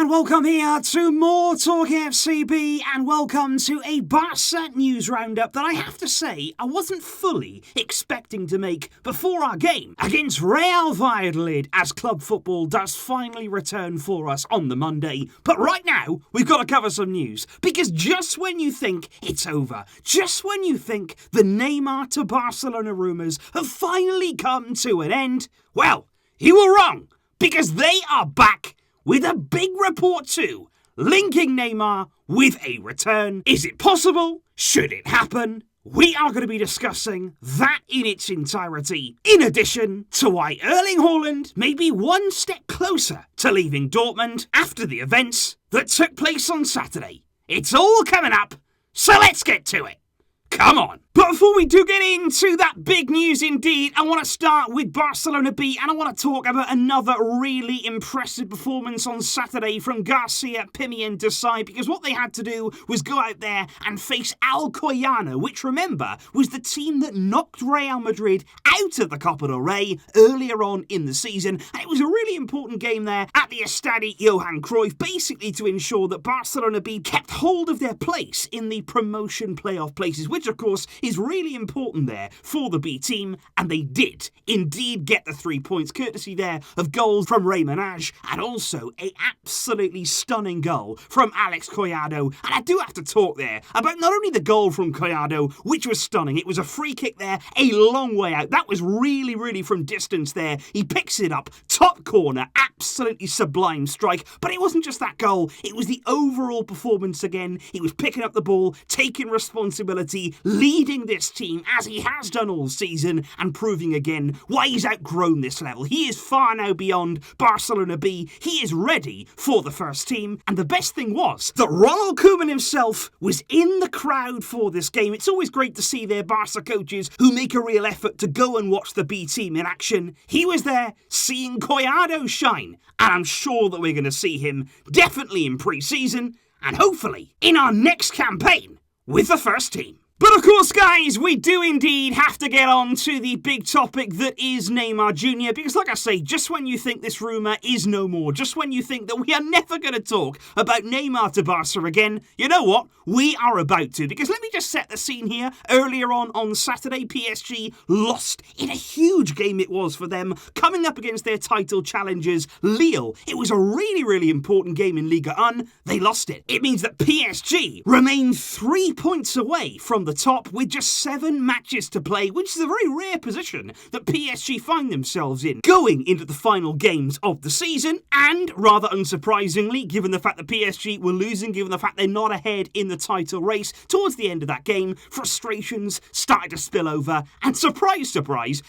and welcome here to more TALKFCB, and welcome to a Barca news roundup that I have to say I wasn't fully expecting to make before our game against Real Valladolid, as club football does finally return for us on the Monday. But right now, we've got to cover some news, because just when you think it's over, just when you think the Neymar to Barcelona rumours have finally come to an end, well, you were wrong, because they are back with a big report too, linking Neymar with a return. Is it possible? Should it happen? We are going to be discussing that in its entirety, in addition to why Erling Haaland may be one step closer to leaving Dortmund after the events that took place on Saturday. It's all coming up, so let's get to it. Come on. But before we do get into that big news indeed, I want to start with Barcelona B, and I want to talk about another really impressive performance on Saturday from Garcia Pimienta side, because what they had to do was go out there and face Alcoyano, which, remember, was the team that knocked Real Madrid out of the Copa del Rey earlier on in the season. And it was a really important game there at the Estadio Johan Cruyff, basically to ensure that Barcelona B kept hold of their place in the promotion playoff places, which of course is really important there for the B team, and they did indeed get the 3 points, courtesy there of goals from Ray Minaj, and also a absolutely stunning goal from Alex Collado. And I do have to talk there about not only the goal from Collado, which was stunning, it was a free kick there, a long way out, that was really from distance there, he picks it up, top corner, absolutely sublime strike, but it wasn't just that goal, it was the overall performance again. He was picking up the ball, taking responsibility, leading this team as he has done all season, and proving again why he's outgrown this level. He is far now beyond Barcelona B. He is ready for the first team, and the best thing was that Ronald Koeman himself was in the crowd for this game. It's always great to see their Barca coaches who make a real effort to go and watch the B team in action. He was there seeing Collado shine, and I'm sure that we're going to see him definitely in pre-season, and hopefully in our next campaign with the first team. But of course, guys, we do indeed have to get on to the big topic that is Neymar Jr. Because like I say, just when you think this rumour is no more, just when you think that we are never going to talk about Neymar to Barca again, you know what? We are about to. Because let me just set the scene here. Earlier on Saturday, PSG lost in a huge game it was for them, coming up against their title challengers, Lille. It was a really important game in Liga 1. They lost it. It means that PSG remain 3 points away from the top with just 7 matches to play, which is a very rare position that PSG find themselves in going into the final games of the season. And rather unsurprisingly, given the fact that PSG were losing, given the fact they're not ahead in the title race, towards the end of that game, frustrations started to spill over, and surprise,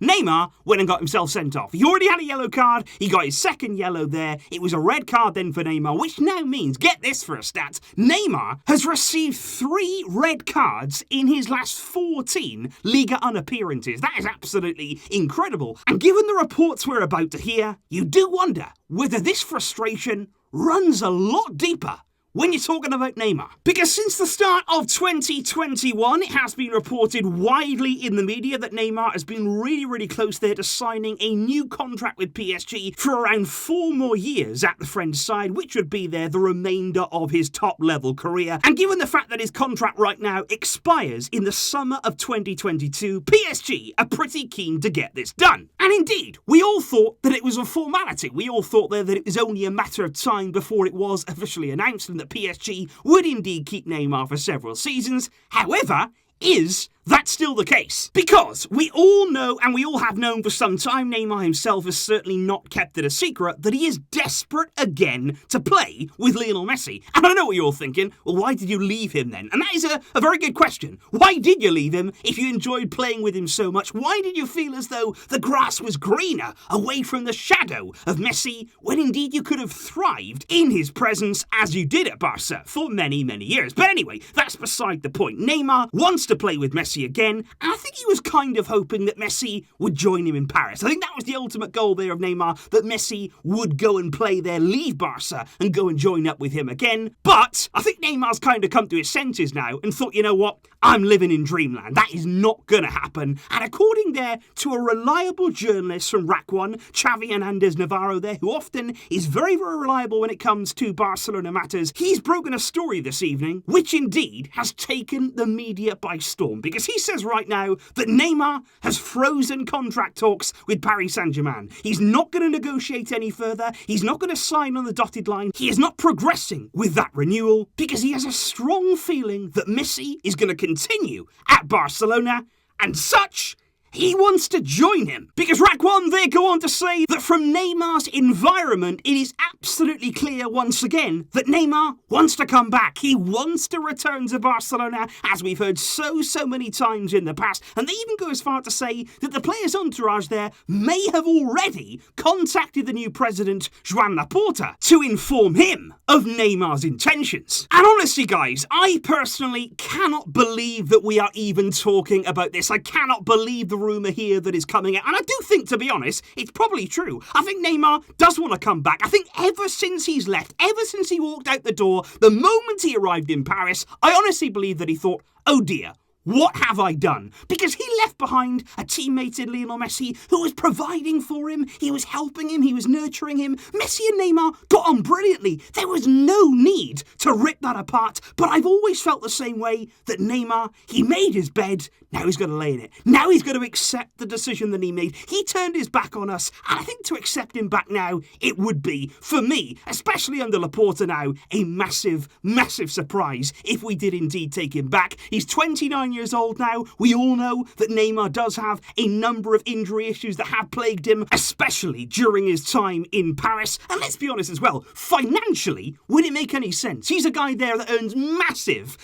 Neymar went and got himself sent off. He already had a yellow card, he got his second yellow there, it was a red card then for Neymar, which now means, get this for a stat, Neymar has received 3 red cards in his last 14 Liga 1 appearances. That is absolutely incredible. And given the reports we're about to hear, you do wonder whether this frustration runs a lot deeper when you're talking about Neymar. Because since the start of 2021, it has been reported widely in the media that Neymar has been really close there to signing a new contract with PSG for around 4 more years at the French side, which would be there the remainder of his top-level career. And given the fact that his contract right now expires in the summer of 2022, PSG are pretty keen to get this done. And indeed, we all thought that it was a formality. We all thought there that it was only a matter of time before it was officially announced and that PSG would indeed keep Neymar for several seasons. However, is that still the case? Because we all know, and we all have known for some time, Neymar himself has certainly not kept it a secret, that he is desperate again to play with Lionel Messi. And I know what you're all thinking, well, why did you leave him then? And that is a very good question. Why did you leave him if you enjoyed playing with him so much? Why did you feel as though the grass was greener away from the shadow of Messi, when indeed you could have thrived in his presence as you did at Barca for many years? But anyway, that's beside the point. Neymar wants to play with Messi Messi again, and I think he was kind of hoping that Messi would join him in Paris. I think that was the ultimate goal there of Neymar, that Messi would go and play there, leave Barca, and go and join up with him again. But I think Neymar's kind of come to his senses now and thought, you know what, I'm living in dreamland. That is not going to happen. And according there to a reliable journalist from Rack 1, Xavi Hernandez Navarro there, who often is very, very reliable when it comes to Barcelona matters, he's broken a story this evening, which indeed has taken the media by storm, because he says right now that Neymar has frozen contract talks with Paris Saint-Germain. He's not going to negotiate any further. He's not going to sign on the dotted line. He is not progressing with that renewal because he has a strong feeling that Messi is going to continue at Barcelona, and such, he wants to join him. Because Rack 1, they go on to say that from Neymar's environment, it is absolutely clear once again that Neymar wants to come back. He wants to return to Barcelona, as we've heard so many times in the past. And they even go as far to say that the player's entourage there may have already contacted the new president, Joan Laporta, to inform him of Neymar's intentions. And honestly, guys, I personally cannot believe that we are even talking about this. I cannot believe the rumour here that is coming out. And I do think, to be honest, it's probably true. I think Neymar does want to come back. I think ever since he's left, ever since he walked out the door, the moment he arrived in Paris, I honestly believe that he thought, oh dear, what have I done? Because he left behind a teammate in Lionel Messi who was providing for him, he was helping him, he was nurturing him. Messi and Neymar got on brilliantly. There was no need to rip that apart, but I've always felt the same way that Neymar, he made his bed, now he's got to lay in it. Now he's got to accept the decision that he made. He turned his back on us, and I think to accept him back now, it would be, for me, especially under Laporta now, a massive surprise if we did indeed take him back. He's 29 years old now. We all know that Neymar does have a number of injury issues that have plagued him, especially during his time in Paris. And let's be honest as well, financially, would it make any sense? He's a guy there that earns massive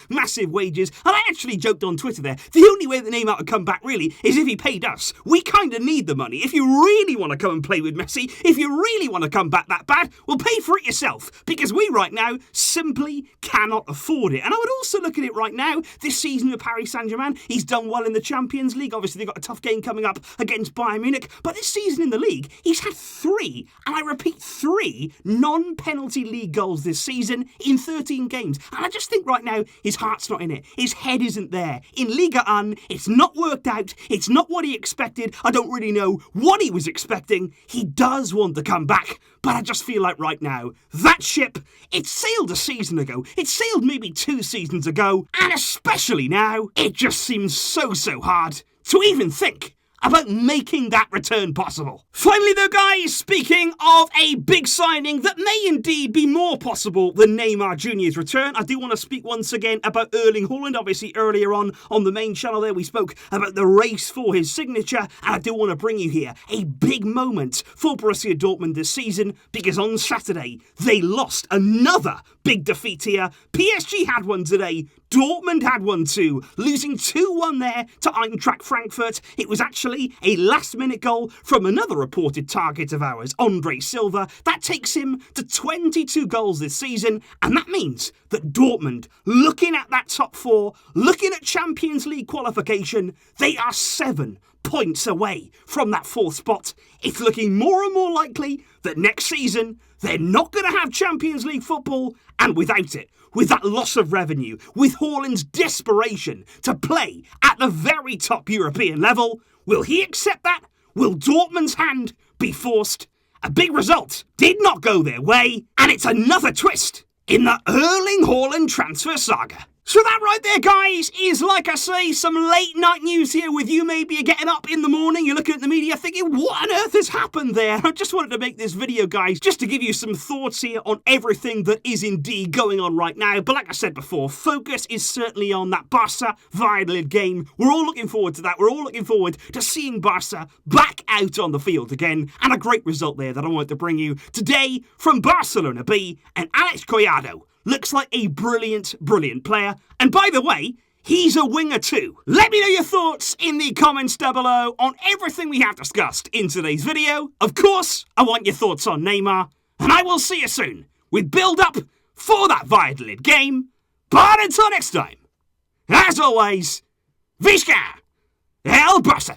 wages. And I actually joked on Twitter there, the only way that Neymar would come back really is if he paid us. We kind of need the money. If you really want to come and play with Messi, if you really want to come back that bad, well, pay for it yourself, because we right now simply cannot afford it. And I would also look at it right now, this season with Paris Saint-Germain, he's done well in the Champions League. Obviously, they've got a tough game coming up against Bayern Munich, but this season in the league, he's had 3, and I repeat, 3 non-penalty league goals this season in 13 games. And I just think right now, his heart's not in it. His head isn't there. In Liga 1, it's not worked out. It's not what he expected. I don't really know what he was expecting. He does want to come back, but I just feel like right now, that ship, it sailed a season ago. It sailed maybe 2 seasons ago, and especially now, it just seems so hard to even think about making that return possible. Finally though, guys, speaking of a big signing that may indeed be more possible than Neymar Jr.'s return, I do want to speak once again about Erling Haaland. Obviously, earlier on the main channel there, we spoke about the race for his signature, and I do want to bring you here a big moment for Borussia Dortmund this season, because on Saturday, they lost another big defeat here. PSG had one today, Dortmund had one too, losing 2-1 there to Eintracht Frankfurt. It was actually a last-minute goal from another reported target of ours, Andre Silva. That takes him to 22 goals this season, and that means that Dortmund, looking at that top 4, looking at Champions League qualification, they are 7 points away from that 4th spot. It's looking more and more likely that next season they're not going to have Champions League football, and without it, with that loss of revenue, with Haaland's desperation to play at the very top European level, will he accept that? Will Dortmund's hand be forced? A big result did not go their way, and it's another twist in the Erling Haaland transfer saga. So that right there, guys, is, like I say, some late night news here with you. Maybe you're getting up in the morning, you're looking at the media thinking, what on earth has happened there? I just wanted to make this video, guys, just to give you some thoughts here on everything that is indeed going on right now. But like I said before, focus is certainly on that Barca Valladolid game. We're all looking forward to that. We're all looking forward to seeing Barca back out on the field again. And a great result there that I wanted to bring you today from Barcelona B, and Alex Collado looks like a brilliant player. And by the way, he's a winger too. Let me know your thoughts in the comments down below on everything we have discussed in today's video. Of course, I want your thoughts on Neymar, and I will see you soon with build-up for that Valladolid game. But until next time, as always, Visca! El Barça!